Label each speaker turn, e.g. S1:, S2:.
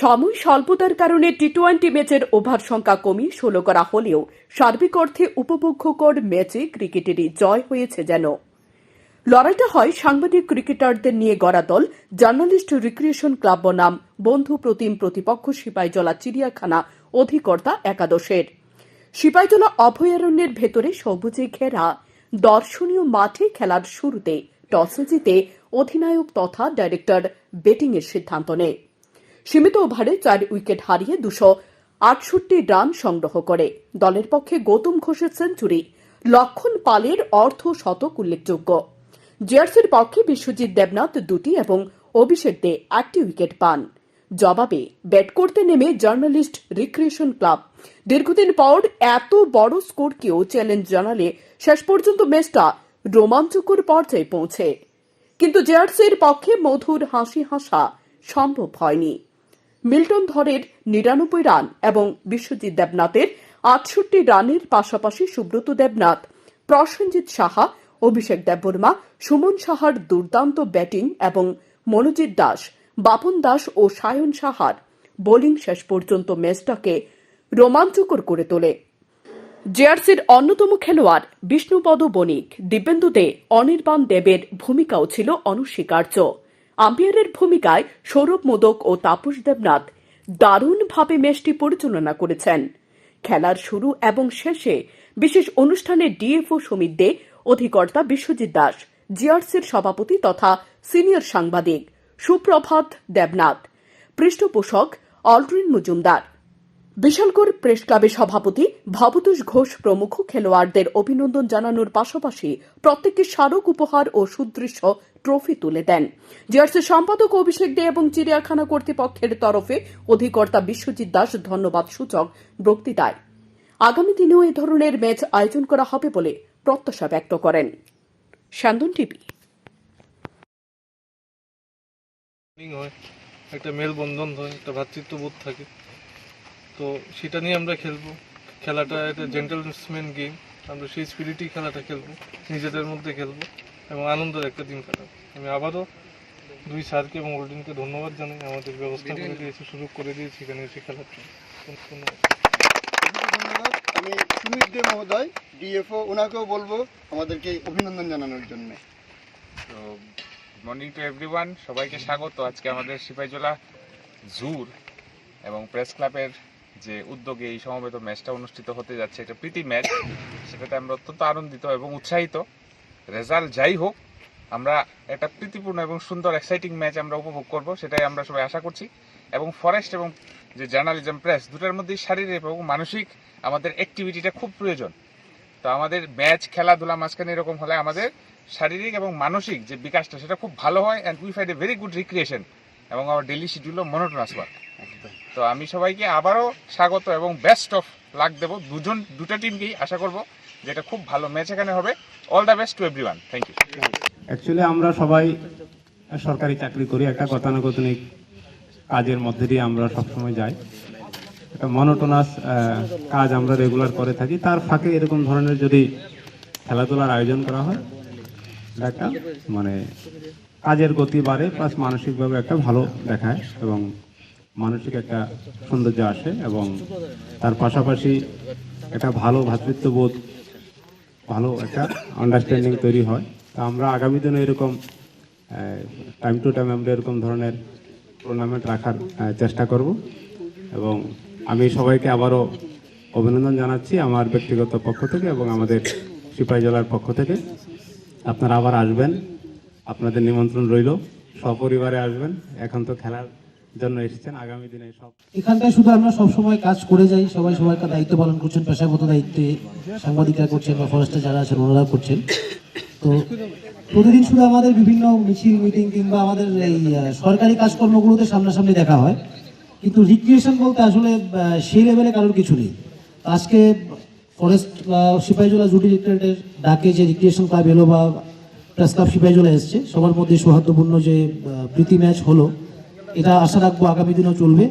S1: সময় স্বল্পতার কারণে টি-20 ম্যাচের ওভার সংখ্যা কমিয়ে 16 করা হলেও সার্বিক অর্থে উপভোগ্যকর ম্যাচে ক্রিকেটেরই জয় হয়েছে যেন। লড়াইটা হয় সাংবাদিক ক্রিকেটারদের নিয়ে গড়া দল জার্নালিস্ট রিক্রিয়েশন ক্লাব বনাম বন্ধু প্রতিম প্রতিপক্ষ সিপাহীজলা চিড়িয়াখানা অধিকর্তা একাদশের। সিপাহীজলা অভয়ারণ্যের ভেতরে সবুজে ঘেরা দর্শনীয় মাঠে খেলার শুরুতে টসে জিতে অধিনায়ক তথা ডাইরেক্টর ব্যাটিংয়ের সিদ্ধান্ত নেয়। সীমিত ওভারে 4 উইকেট হারিয়ে 268 রান সংগ্রহ করে। দলের পক্ষে গৌতম ঘোষের সেঞ্চুরি, লক্ষণ পালের অর্ধশতক উল্লেখযোগ্য। জিআরসির পক্ষে বিশ্বজিৎ দেবনাথ 2টি এবং অভিষেক দে 8টি উইকেট পান। জবাবে ব্যাট করতে নেমে জার্নালিস্ট রিক্রিয়েশন ক্লাব দীর্ঘদিন পর এত বড় স্কোরকেও চ্যালেঞ্জ জানালে শেষ পর্যন্ত ম্যাচটা রোমাঞ্চকর পর্যায়ে পৌঁছে। কিন্তু জিআরসির পক্ষে মধুর হাসি হাসা সম্ভব হয়নি। মিল্টন ধরের 99 রান এবং বিশ্বজিৎ দেবনাথের 68 রানের পাশাপাশি সুব্রত দেবনাথ, প্রসেনজিৎ সাহা, অভিষেক দেববর্মা, সুমন সাহার দুর্দান্ত ব্যাটিং এবং মনোজিৎ দাস, বাপন দাস ও সায়ন সাহার বোলিং শেষ পর্যন্ত ম্যাচটাকে রোমাঞ্চকর করে তোলে। জিআরসির অন্যতম খেলোয়াড় বিষ্ণুপদ বণিক, দিব্যেন্দু দে, অনির্বাণ দেবের ভূমিকাও ছিল অনস্বীকার্য। আম্পায়ারের ভূমিকায় সৌরভ মোদক ও তাপস দেবনাথ দারুণভাবে ম্যাচটি পরিচালনা করেছেন। খেলার শুরু এবং শেষে বিশেষ অনুষ্ঠানে ডিএফও সমিত দে, অধিকর্তা বিশ্বজিৎ দাস, জিআরসির সভাপতি তথা সিনিয়র সাংবাদিক সুপ্রভাত দেবনাথ, পৃষ্ঠপোষক অলড্রিন মজুমদার, বিশালগড় প্রেস ক্লাবের সভাপতি ভবতোষ ঘোষ প্রমুখ খেলোয়াড়দের অভিনন্দন জানানোর পাশাপাশি প্রত্যেককে স্মারক উপহার ও সুদৃশ্য ট্রফি তুলে দেন। জিআরসির সম্পাদক অভিষেক দে এবং চিড়িয়াখানা কর্তৃপক্ষের তরফে অধিকর্তা বিশ্বজিৎ দাস ধন্যবাদ সূচক বক্তৃতায় আগামী দিনেও এ ধরনের ম্যাচ আয়োজন করা হবে বলে প্রত্যাশা ব্যক্ত করেন। শান্তন টিভি।
S2: একটা মেলবন্ধন হয়, একটা ভ্রাতৃত্ববোধ থাকে, তো সেটা নিয়ে আমরা খেলবো। খেলাটা একটা জেন্টলম্যান গেম, আমরা সেই স্পিরিটই খেলাটা খেলবো, নিজেদের মধ্যে খেলবো এবং আনন্দের একটা দিন কাটাবো। আমি আবারও দুই স্যারকে এবং ওল্ডিনকে ধন্যবাদ জানাই, আমাদের ব্যবস্থা করে দিয়েছে, সুযোগ করে দিয়েছে এখানে এসে খেলার জন্য। ধন্যবাদ।
S3: আমি সুমিত দে মহোদয় ডিএফও, ওনাকেও বলবো আমাদেরকে অভিনন্দন জানানোর জন্য।
S4: তো মর্নিং টু এভরিওয়ান, সবাইকে স্বাগত। আজকে আমাদের সিপাহীজলা জুর এবং প্রেস ক্লাবের যে উদ্যোগে এই সমবেত ম্যাচটা অনুষ্ঠিত হতে যাচ্ছে, এটা প্রীতি ম্যাচ, সেটাতে আমরা অত্যন্ত আনন্দিত এবং উৎসাহিত। রেজাল্ট যাই হোক, আমরা একটা প্রীতিপূর্ণ এবং সুন্দর এক্সাইটিং ম্যাচ আমরা উপভোগ করব, সেটাই আমরা সবাই আশা করছি। এবং ফরেস্ট এবং যে জার্নালিজম প্রেস, দুটার মধ্যেই শারীরিক এবং মানসিক আমাদের অ্যাক্টিভিটিটা খুব প্রয়োজন। তো আমাদের ম্যাচ খেলাধুলা মাঝখানে এরকম হলে আমাদের শারীরিক এবং মানসিক যে বিকাশটা সেটা খুব ভালো হয়, and we find a very good recreation এবং আমার ডেইলি শিডিউল মনোটোনাস ওয়ার্ক। তো আমি সবাইকে আবারও স্বাগত এবং বেস্ট অফ লাক দেবো দুটা টিমকেই। আশা করব যে এটা খুব ভালো ম্যাচ এখানে হবে। All the best to everyone. Thank you.
S5: Actually আমরা সবাই সরকারি চাকরি করি, একটা গতানুগতিক কাজের মধ্যে দিয়ে আমরা সবসময় যাই, একটা মনোটোনাস কাজ আমরা রেগুলার করে থাকি। তার ফাঁকে এরকম ধরনের যদি খেলাধুলার আয়োজন করা হয়, একটা মানে কাজের গতি বাড়ে, প্লাস মানসিকভাবে একটা ভালো দেখায় এবং মানসিক একটা সৌন্দর্য আসে এবং তার পাশাপাশি একটা ভালো ভ্রাতৃত্ববোধ, ভালো একটা আন্ডারস্ট্যান্ডিং তৈরি হয়। তো আমরা আগামী দিনে এরকম টাইম টু টাইম আমরা এরকম ধরনের টুর্নামেন্ট রাখার চেষ্টা করব এবং আমি সবাইকে আবারও অভিনন্দন জানাচ্ছি আমার ব্যক্তিগত পক্ষ থেকে এবং আমাদের সিপাহীজলার পক্ষ থেকে। আপনারা আবার আসবেন, আপনাদের নিমন্ত্রণ রইল, সপরিবারে আসবেন। এখন তো খেলার জন্য এসেছেন, আগামী দিনে সব
S6: এখানটায় শুধু আমরা সবসময় কাজ করে যাই, সবাই সবার দায়িত্ব পালন করছেন, পেশাগত দায়িত্বে সাংবাদিকরা করছেন বা ফরেস্টে যারা আছেন ওনারা করছেন। তো প্রতিদিন শুধু আমাদের বিভিন্ন মিছিল মিটিং কিংবা আমাদের এই সরকারি কাজকর্মগুলোতে সামনাসামনি দেখা হয়, কিন্তু রিক্রিয়েশন বলতে আসলে সেই লেভেলে কারোর কিছু নেই। আজকে ফরেস্ট সিপাহীজলা জুট ডিরেক্টরেটের ডাকে যে রিক্রিয়েশন ক্লাব এলো বা প্রেস ক্লাব সিপাহীজলা এসছে, সবার মধ্যে সৌহার্দ্যপূর্ণ যে প্রীতি ম্যাচ হলো, এটা আশা রাখবো আগামী দিনেও চলবে।